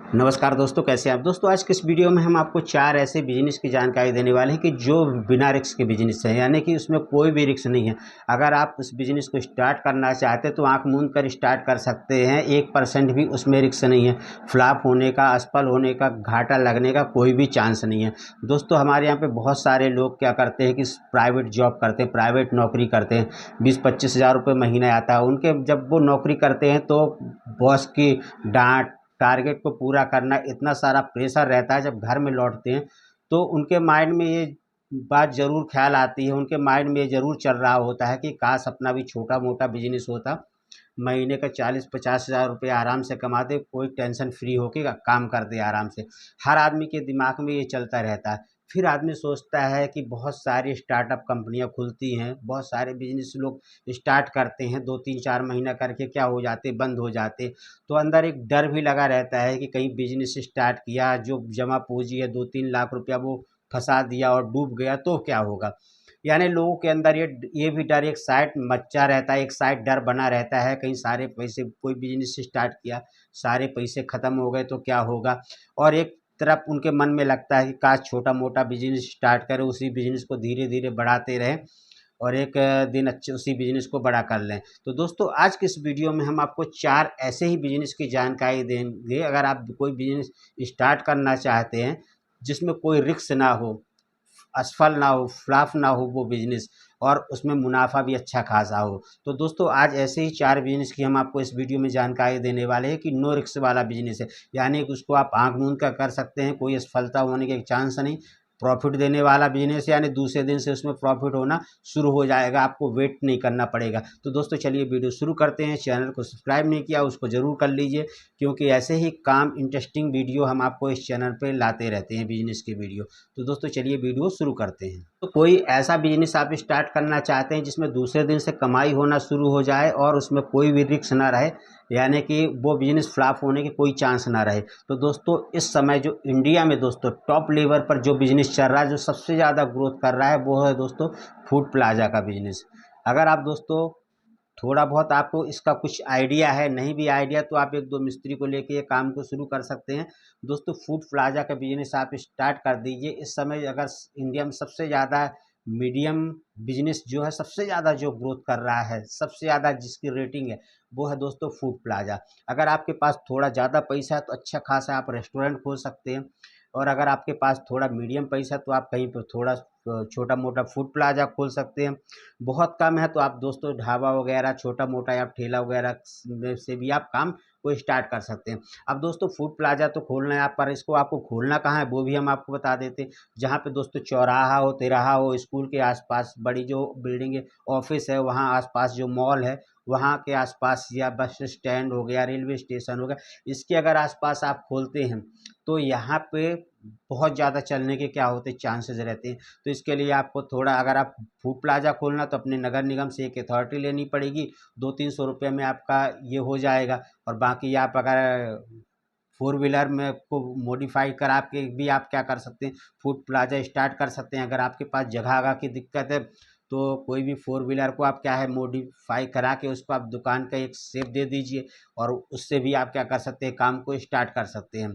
नमस्कार दोस्तों, कैसे हैं आप। दोस्तों आज के इस वीडियो में हम आपको 4 ऐसे बिजनेस की जानकारी देने वाले हैं कि जो बिना रिस्क के बिजनेस है, यानी कि उसमें कोई भी रिस्क नहीं है। अगर आप उस बिजनेस को स्टार्ट करना चाहते हैं तो आंख मूंद कर स्टार्ट कर सकते हैं। 1% भी उसमें रिस्क नहीं है। फ्लॉप होने का, असफल होने का, घाटा लगने का कोई भी चांस नहीं है। दोस्तों हमारे यहाँ पे बहुत सारे लोग क्या करते हैं कि प्राइवेट जॉब करते हैं, प्राइवेट नौकरी करते हैं। 20-25 हज़ार रुपये महीना आता है उनके। जब वो नौकरी करते हैं तो बॉस की डांट, टारगेट को पूरा करना, इतना सारा प्रेशर रहता है। जब घर में लौटते हैं तो उनके माइंड में ये बात ज़रूर ख्याल आती है, उनके माइंड में ये ज़रूर चल रहा होता है कि काश अपना भी छोटा मोटा बिजनेस होता, महीने का 40-50 हज़ार रुपये आराम से कमाते, कोई टेंशन फ्री होके काम करते आराम से। हर आदमी के दिमाग में ये चलता रहता है। फिर आदमी सोचता है कि बहुत सारी स्टार्टअप कंपनियां खुलती हैं, बहुत सारे बिजनेस लोग स्टार्ट करते हैं, 2-3-4 महीना करके क्या हो जाते, बंद हो जाते। तो अंदर एक डर भी लगा रहता है कि कहीं बिजनेस स्टार्ट किया, जो जमा पूंजी है 2-3 लाख रुपया वो फंसा दिया और डूब गया तो क्या होगा। यानी लोगों के अंदर ये भी डर एक साइड मच्चा रहता है, एक साइड डर बना रहता है, कहीं सारे पैसे, कोई बिजनेस स्टार्ट किया, सारे पैसे ख़त्म हो गए तो क्या होगा। और एक तरफ उनके मन में लगता है कि काश छोटा मोटा बिजनेस स्टार्ट करें, उसी बिजनेस को धीरे धीरे बढ़ाते रहें और एक दिन अच्छे उसी बिजनेस को बड़ा कर लें। तो दोस्तों आज के इस वीडियो में हम आपको 4 ऐसे ही बिजनेस की जानकारी देंगे। अगर आप कोई बिजनेस स्टार्ट करना चाहते हैं जिसमें कोई रिस्क ना हो, असफल ना हो, फ्लॉप ना हो वो बिजनेस, और उसमें मुनाफा भी अच्छा खासा हो। तो दोस्तों आज ऐसे ही 4 बिजनेस की हम आपको इस वीडियो में जानकारी देने वाले हैं कि नो रिस्क वाला बिजनेस है, यानी कि उसको आप आंख मूंद कर सकते हैं, कोई असफलता होने के चांस नहीं। प्रॉफिट देने वाला बिजनेस, यानी दूसरे दिन से उसमें प्रॉफिट होना शुरू हो जाएगा, आपको वेट नहीं करना पड़ेगा। तो दोस्तों चलिए वीडियो शुरू करते हैं। चैनल को सब्सक्राइब नहीं किया उसको ज़रूर कर लीजिए, क्योंकि ऐसे ही काम इंटरेस्टिंग वीडियो हम आपको इस चैनल पर लाते रहते हैं, बिजनेस के वीडियो। तो दोस्तों चलिए वीडियो शुरू करते हैं। तो कोई ऐसा बिजनेस आप स्टार्ट करना चाहते हैं जिसमें दूसरे दिन से कमाई होना शुरू हो जाए और उसमें कोई भी रिस्क ना रहे, यानी कि वो बिजनेस फ्लॉप होने के कोई चांस ना रहे। तो दोस्तों इस समय जो इंडिया में दोस्तों टॉप लेवल पर जो बिजनेस चल रहा है, जो सबसे ज़्यादा ग्रोथ कर रहा है, वो है दोस्तों फूड प्लाजा का बिजनेस। अगर आप दोस्तों थोड़ा बहुत आपको इसका कुछ आइडिया है, नहीं भी आइडिया तो आप 1-2 मिस्त्री को लेके ये काम को शुरू कर सकते हैं। दोस्तों फूड प्लाजा का बिजनेस आप स्टार्ट कर दीजिए। इस समय अगर इंडिया में सबसे ज़्यादा मीडियम बिजनेस जो है, सबसे ज़्यादा जो ग्रोथ कर रहा है, सबसे ज़्यादा जिसकी रेटिंग है, वो है दोस्तों फूड प्लाजा। अगर आपके पास थोड़ा ज़्यादा पैसा है तो अच्छा खासा आप रेस्टोरेंट खोल सकते हैं, और अगर आपके पास थोड़ा मीडियम पैसा तो आप कहीं पर थोड़ा छोटा मोटा फूड प्लाजा खोल सकते हैं। बहुत कम है तो आप दोस्तों ढाबा वगैरह, छोटा मोटा या ठेला वगैरह में से भी आप काम को स्टार्ट कर सकते हैं। अब दोस्तों फूड प्लाजा तो खोलना है आप, पर इसको आपको खोलना कहाँ है वो भी हम आपको बता देते हैं। जहाँ पे दोस्तों चौराहा हो, तिराहा हो, स्कूल के आसपास बड़ी जो बिल्डिंग है, ऑफिस है, वहाँ आसपास जो मॉल है, वहाँ के आसपास, या बस स्टैंड हो गया, रेलवे स्टेशन हो गया, इसके अगर आसपास आप खोलते हैं तो यहाँ पे बहुत ज़्यादा चलने के क्या होते चांसेस रहते हैं। तो इसके लिए आपको थोड़ा, अगर आप फूड प्लाजा खोलना तो अपने नगर निगम से एक अथॉरिटी लेनी पड़ेगी, 200-300 रुपये में आपका ये हो जाएगा। और बाकी आप अगर फोर व्हीलर में को मॉडिफाई करा के भी आप क्या कर सकते हैं, फूड प्लाजा स्टार्ट कर सकते हैं। अगर आपके पास जगह की दिक्कत है तो कोई भी फोर व्हीलर को आप क्या है मॉडिफाई करा के उसको आप दुकान का एक शेप दे दीजिए, और उससे भी आप क्या कर सकते हैं, काम को स्टार्ट कर सकते हैं।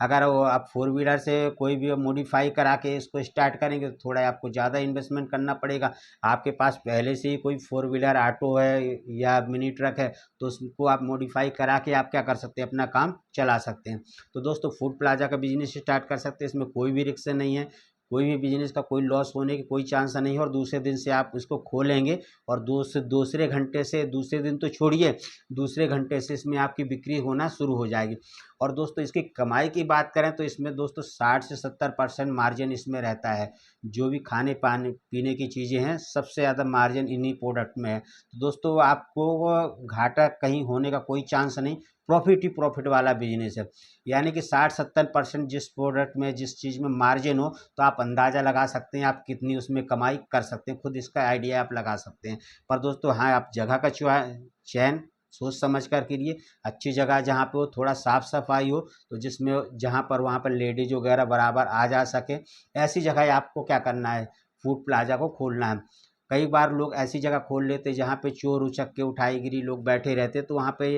अगर वो आप फोर व्हीलर से कोई भी मॉडिफाई करा के इसको स्टार्ट करेंगे तो थोड़ा आपको ज़्यादा इन्वेस्टमेंट करना पड़ेगा। आपके पास पहले से ही कोई फोर व्हीलर ऑटो है या मिनी ट्रक है तो उसको आप मॉडिफाई करा के आप क्या कर सकते हैं, अपना काम चला सकते हैं। तो दोस्तों फूड प्लाजा का बिजनेस स्टार्ट कर सकते हैं, इसमें कोई भी रिस्क नहीं है, कोई भी बिजनेस का कोई लॉस होने की कोई चांस नहीं है। और दूसरे दिन से आप इसको खोलेंगे और दूसरे घंटे से, दूसरे दिन तो छोड़िए, दूसरे घंटे से इसमें आपकी बिक्री होना शुरू हो जाएगी। और दोस्तों इसकी कमाई की बात करें तो इसमें दोस्तों 60 से 70% मार्जिन इसमें रहता है। जो भी खाने पाने पीने की चीज़ें हैं, सबसे ज़्यादा मार्जिन इन्हीं प्रोडक्ट में है। तो दोस्तों आपको वो घाटा कहीं होने का कोई चांस नहीं, प्रॉफिट ही प्रॉफिट वाला बिजनेस है। यानी कि 60-70% जिस प्रोडक्ट में, जिस चीज़ में मार्जिन हो, तो आप अंदाज़ा लगा सकते हैं आप कितनी उसमें कमाई कर सकते हैं, खुद इसका आइडिया आप लगा सकते हैं। पर दोस्तों हाँ, आप जगह का चयन सोच समझ कर कीजिए। अच्छी जगह जहाँ पे वो थोड़ा साफ़ सफाई हो, तो जिसमें जहाँ पर वहाँ पर लेडीज वगैरह बराबर आ जा सके, ऐसी जगह आपको क्या करना है, फूड प्लाजा को खोलना है। कई बार लोग ऐसी जगह खोल लेते हैं जहाँ पे चोर उचक्के, उठाईगिरी लोग बैठे रहते, तो वहाँ पे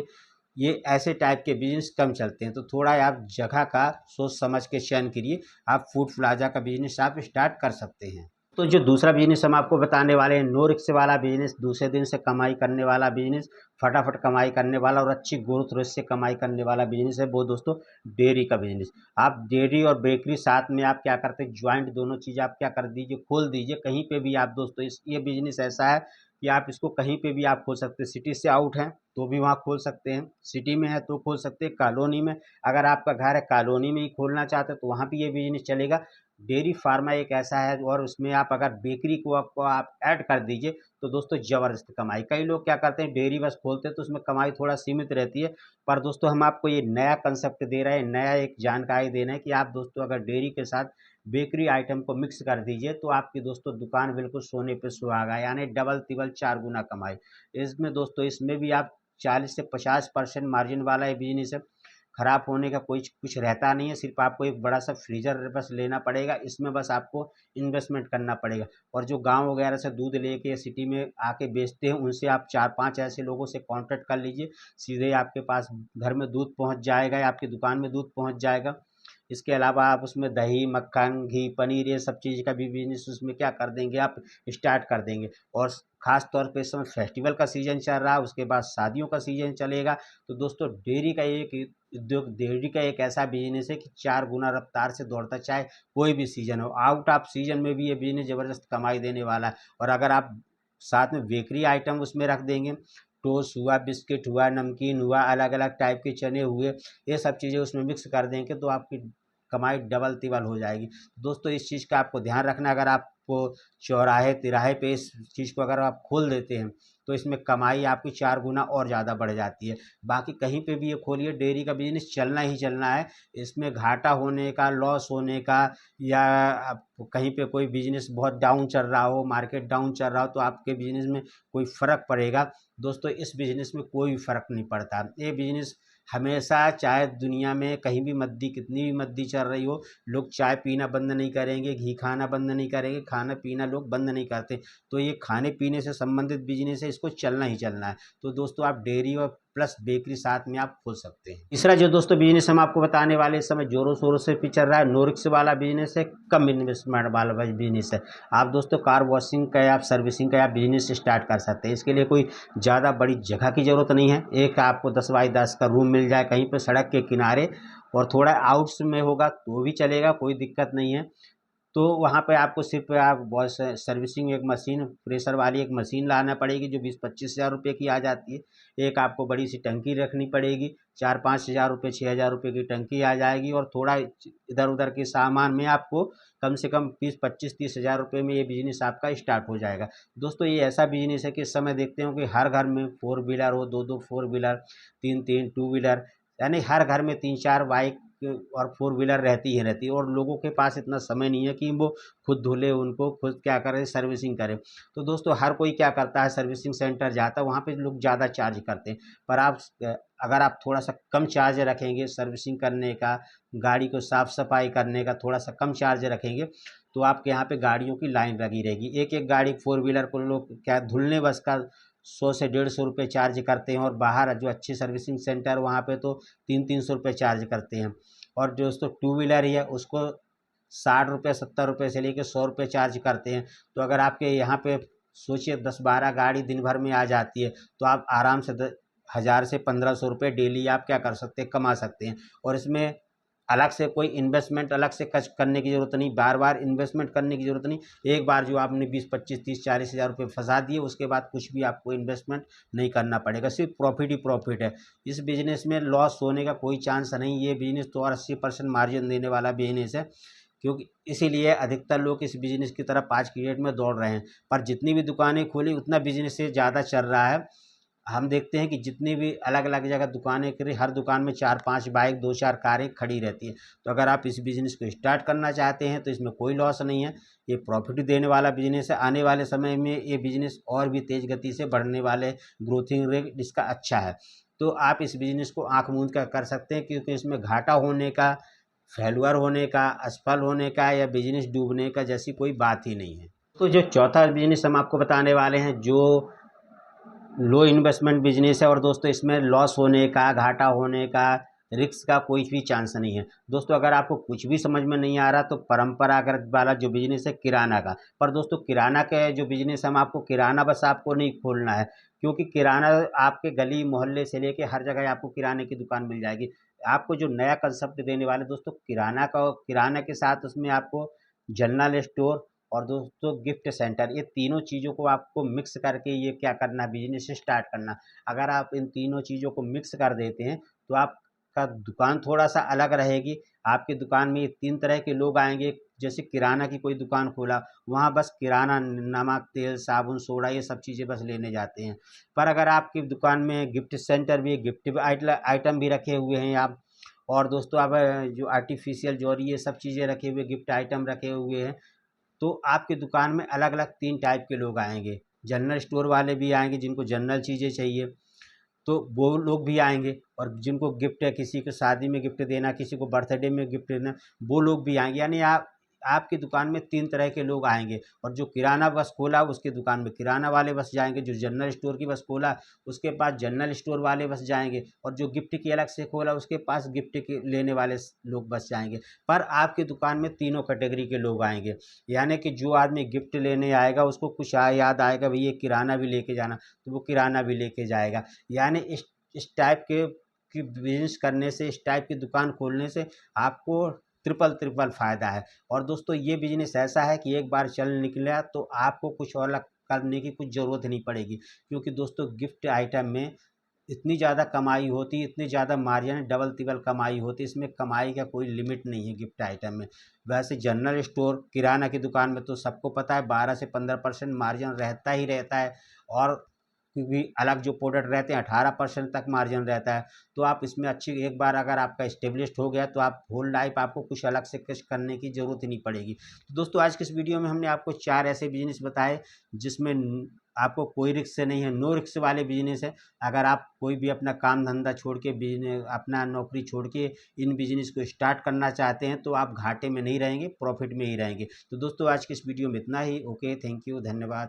ये ऐसे टाइप के बिजनेस कम चलते हैं। तो थोड़ा आप जगह का सोच समझ के चयन करिए, आप फूड प्लाजा का बिजनेस आप स्टार्ट कर सकते हैं। तो जो दूसरा बिजनेस हम आपको बताने वाले हैं, नो रिस्क वाला बिजनेस, दूसरे दिन से कमाई करने वाला बिजनेस, फटाफट कमाई करने वाला और अच्छी ग्रोथ रेट से कमाई करने वाला बिजनेस है वो दोस्तों डेयरी का बिजनेस। आप डेयरी और बेकरी साथ में आप क्या करते हैं, ज्वाइंट दोनों चीज़ आप क्या कर दीजिए, खोल दीजिए कहीं पे भी आप दोस्तों। ये बिजनेस ऐसा है कि आप इसको कहीं पे भी आप खोल सकते हैं। सिटी से आउट हैं तो भी वहाँ खोल सकते हैं, सिटी में है तो खोल सकते हैं, कॉलोनी में अगर आपका घर है कॉलोनी में ही खोलना चाहते हैं तो वहाँ भी ये बिजनेस चलेगा। डेयरी फार्मा एक ऐसा है और उसमें आप अगर बेकरी को आप ऐड कर दीजिए तो दोस्तों ज़बरदस्त कमाई। कई लोग क्या करते हैं डेयरी बस खोलते हैं तो उसमें कमाई थोड़ा सीमित रहती है, पर दोस्तों हम आपको ये नया कंसेप्ट दे रहे हैं, नया एक जानकारी दे रहे हैं कि आप दोस्तों अगर डेयरी के साथ बेकरी आइटम को मिक्स कर दीजिए तो आपकी दोस्तों दुकान बिल्कुल सोने पे सुहागा, यानी डबल तिबल 4 गुना कमाई। इसमें दोस्तों इसमें भी आप 40 से 50% मार्जिन वाला ये बिजनेस है। खराब होने का कोई कुछ रहता नहीं है, सिर्फ आपको एक बड़ा सा फ्रीजर बस लेना पड़ेगा, इसमें बस आपको इन्वेस्टमेंट करना पड़ेगा। और जो गांव वगैरह से दूध लेके सिटी में आके बेचते हैं उनसे आप 4-5 ऐसे लोगों से कांटेक्ट कर लीजिए, सीधे आपके पास घर में दूध पहुंच जाएगा या आपकी दुकान में दूध पहुंच जाएगा। इसके अलावा आप उसमें दही मक्खन घी पनीर ये सब चीज़ का भी बिजनेस उसमें क्या कर देंगे आप स्टार्ट कर देंगे। और ख़ास तौर पे इस समय फेस्टिवल का सीज़न चल रहा है, उसके बाद शादियों का सीज़न चलेगा। तो दोस्तों डेयरी का एक उद्योग, डेयरी का एक ऐसा बिजनेस है कि 4 गुना रफ्तार से दौड़ता है, चाहे कोई भी सीज़न हो। आउट ऑफ सीज़न में भी ये बिजनेस ज़बरदस्त कमाई देने वाला है। और अगर आप साथ में बेकरी आइटम उसमें रख देंगे, टोस्ट हुआ, बिस्किट हुआ, नमकीन हुआ, अलग अलग टाइप के चने हुए, ये सब चीज़ें उसमें मिक्स कर देंगे तो आपकी कमाई डबल तिबल हो जाएगी। दोस्तों इस चीज़ का आपको ध्यान रखना, अगर आपको चौराहे तिराहे पे इस चीज़ को अगर आप खोल देते हैं तो इसमें कमाई आपकी 4 गुना और ज़्यादा बढ़ जाती है। बाकी कहीं पे भी ये खोलिए, डेयरी का बिजनेस चलना ही चलना है। इसमें घाटा होने का, लॉस होने का, या आप कहीं पे कोई बिजनेस बहुत डाउन चल रहा हो, मार्केट डाउन चल रहा हो तो आपके बिजनेस में कोई फ़र्क पड़ेगा। दोस्तों इस बिजनेस में कोई फ़र्क नहीं पड़ता। ये बिजनेस हमेशा, चाहे दुनिया में कहीं भी मंदी, कितनी भी मंदी चल रही हो, लोग चाय पीना बंद नहीं करेंगे, घी खाना बंद नहीं करेंगे, खाना पीना लोग बंद नहीं करते। तो ये खाने पीने से संबंधित बिजनेस है, इसको चलना ही चलना है। तो दोस्तों आप डेयरी और प्लस बेकरी साथ में आप खोल सकते हैं। तीसरा जो दोस्तों बिजनेस हम आपको बताने वाले, इस समय जोरों शोरों से भी चल रहा है, नो रिस्क वाला बिजनेस है, कम इन्वेस्टमेंट वाला बिजनेस है। आप दोस्तों कार वॉशिंग का या फिर सर्विसिंग का आप बिजनेस स्टार्ट कर सकते हैं। इसके लिए कोई ज़्यादा बड़ी जगह की ज़रूरत नहीं है। एक आपको 10 बाई 10 का रूम मिल जाए कहीं पर सड़क के किनारे, और थोड़ा आउट्स में होगा तो भी चलेगा, कोई दिक्कत नहीं है। तो वहाँ पे आपको सिर्फ आप बहुत सर्विसिंग एक मशीन, प्रेशर वाली एक मशीन लाना पड़ेगी जो 20-25 हज़ार रुपये की आ जाती है। एक आपको बड़ी सी टंकी रखनी पड़ेगी, 4-5 हज़ार रुपये 6 हज़ार रुपये की टंकी आ जाएगी। और थोड़ा इधर उधर के सामान में आपको कम से कम 20-25-30 हज़ार रुपये में ये बिजनेस आपका स्टार्ट हो जाएगा। दोस्तों ये ऐसा बिजनेस है कि इस समय देखते हो कि हर घर में 4 व्हीलर हो, 2-2 4 व्हीलर, 3-3 टू व्हीलर, यानी हर घर में 3-4 बाइक और 4 व्हीलर रहती ही रहती है। और लोगों के पास इतना समय नहीं है कि वो खुद धुले, उनको खुद क्या करें सर्विसिंग करें। तो दोस्तों हर कोई क्या करता है, सर्विसिंग सेंटर जाता है, वहाँ पे लोग ज़्यादा चार्ज करते हैं। पर आप अगर आप थोड़ा सा कम चार्ज रखेंगे सर्विसिंग करने का, गाड़ी को साफ़ सफाई करने का थोड़ा सा कम चार्ज रखेंगे तो आपके यहाँ पे गाड़ियों की लाइन लगी रहेगी। एक एक गाड़ी 4 व्हीलर को लोग क्या धुलने बस का 100 से 150 रुपये चार्ज करते हैं, और बाहर जो अच्छे सर्विसिंग सेंटर वहाँ पे तो 300-300 रुपये चार्ज करते हैं। और जो दोस्तों टू व्हीलर ही है उसको 60 रुपये 70 रुपये से लेकर 100 रुपये चार्ज करते हैं। तो अगर आपके यहाँ पे सोचिए 10-12 गाड़ी दिन भर में आ जाती है तो आप आराम से 1000 से 1500 रुपये डेली आप क्या कर सकते हैं, कमा सकते हैं। और इसमें अलग से कोई इन्वेस्टमेंट अलग से खर्च करने की ज़रूरत नहीं, बार बार इन्वेस्टमेंट करने की ज़रूरत नहीं। एक बार जो आपने 20-25-30-40 हज़ार रुपये फंसा दिए उसके बाद कुछ भी आपको इन्वेस्टमेंट नहीं करना पड़ेगा, सिर्फ प्रॉफिट ही प्रॉफिट है। इस बिज़नेस में लॉस होने का कोई चांस नहीं। ये बिज़नेस तो और 80% मार्जिन देने वाला बिज़नेस है, क्योंकि इसीलिए अधिकतर लोग इस बिज़नेस की तरफ आज की डेट में दौड़ रहे हैं। पर जितनी भी दुकानें खोली उतना बिज़नेस से ज़्यादा चल रहा है। हम देखते हैं कि जितनी भी अलग अलग जगह दुकानें करी, हर दुकान में 4-5 बाइक 2-4 कारें खड़ी रहती हैं। तो अगर आप इस बिज़नेस को स्टार्ट करना चाहते हैं तो इसमें कोई लॉस नहीं है, ये प्रॉफिट देने वाला बिज़नेस है। आने वाले समय में ये बिज़नेस और भी तेज़ गति से बढ़ने वाले, ग्रोथिंग रेट इसका अच्छा है। तो आप इस बिज़नेस को आँख मूंद कर सकते हैं, क्योंकि इसमें घाटा होने का, फेल्यूर होने का, असफल होने का या बिज़नेस डूबने का जैसी कोई बात ही नहीं है। तो जो चौथा बिज़नेस हम आपको बताने वाले हैं, जो लो इन्वेस्टमेंट बिजनेस है और दोस्तों इसमें लॉस होने का, घाटा होने का, रिस्क का कोई भी चांस नहीं है। दोस्तों अगर आपको कुछ भी समझ में नहीं आ रहा तो परंपरागत वाला जो बिजनेस है किराना का, पर दोस्तों किराना का जो बिजनेस हम आपको किराना बस आपको नहीं खोलना है, क्योंकि किराना आपके गली मोहल्ले से लेके हर जगह आपको किराने की दुकान मिल जाएगी। आपको जो नया कंसेप्ट देने वाले दोस्तों किराना का, किराना के साथ उसमें आपको जनरल स्टोर और दोस्तों गिफ्ट सेंटर, ये तीनों चीज़ों को आपको मिक्स करके ये क्या करना, बिजनेस स्टार्ट करना। अगर आप इन तीनों चीज़ों को मिक्स कर देते हैं तो आपका दुकान थोड़ा सा अलग रहेगी। आपकी दुकान में ये तीन तरह के लोग आएंगे। जैसे किराना की कोई दुकान खोला, वहाँ बस किराना, नमक तेल साबुन सोडा ये सब चीज़ें बस लेने जाते हैं। पर अगर आपकी दुकान में गिफ्ट सेंटर भी, गिफ्ट आइटम भी रखे हुए हैं आप, और दोस्तों आप जो आर्टिफिशियल ज्वेलरी ये सब चीज़ें रखे हुए, गिफ्ट आइटम रखे हुए हैं, तो आपकी दुकान में अलग अलग तीन टाइप के लोग आएंगे। जनरल स्टोर वाले भी आएंगे जिनको जनरल चीज़ें चाहिए, तो वो लोग भी आएंगे, और जिनको गिफ्ट है, किसी को शादी में गिफ्ट देना, किसी को बर्थडे में गिफ्ट देना, वो लोग भी आएंगे। यानी आप आपकी दुकान में तीन तरह के लोग आएंगे। और जो किराना बस खोला उसकी दुकान में किराना वाले बस जाएंगे, जो जनरल स्टोर की बस खोला उसके पास जनरल स्टोर वाले बस जाएंगे, और जो गिफ्ट की अलग से खोला उसके पास गिफ्ट के लेने वाले लोग बस जाएंगे। पर आपकी दुकान में तीनों कैटेगरी के लोग आएंगे। यानी कि जो आदमी गिफ्ट लेने आएगा उसको कुछ याद आएगा भाई ये किराना भी लेके जाना, तो वो किराना भी लेके जाएगा। यानी इस टाइप के की बिजनेस करने से, इस टाइप की दुकान खोलने से आपको ट्रिपल ट्रिपल फ़ायदा है। और दोस्तों ये बिजनेस ऐसा है कि एक बार चल निकला तो आपको कुछ और अलग करने की कुछ ज़रूरत नहीं पड़ेगी, क्योंकि दोस्तों गिफ्ट आइटम में इतनी ज़्यादा कमाई होती है, इतनी ज़्यादा मार्जिन, डबल तिबल कमाई होती है, इसमें कमाई का कोई लिमिट नहीं है गिफ्ट आइटम में। वैसे जनरल स्टोर किराना की दुकान में तो सबको पता है 12 से 15% मार्जिन रहता ही रहता है, और क्योंकि अलग जो प्रोडक्ट रहते हैं 18% तक मार्जिन रहता है। तो आप इसमें अच्छी, एक बार अगर आपका इस्टेब्लिश्ड हो गया तो आप होल लाइफ आपको कुछ अलग से कुछ करने की ज़रूरत ही नहीं पड़ेगी। तो दोस्तों आज के इस वीडियो में हमने आपको 4 ऐसे बिजनेस बताए जिसमें आपको कोई रिस्क नहीं है, नो रिस्क वाले बिजनेस है। अगर आप कोई भी अपना काम धंधा छोड़ के, बिजनेस अपना नौकरी छोड़ के इन बिजनेस को स्टार्ट करना चाहते हैं तो आप घाटे में नहीं रहेंगे, प्रॉफिट में ही रहेंगे। तो दोस्तों आज की इस वीडियो में इतना ही। ओके, थैंक यू, धन्यवाद।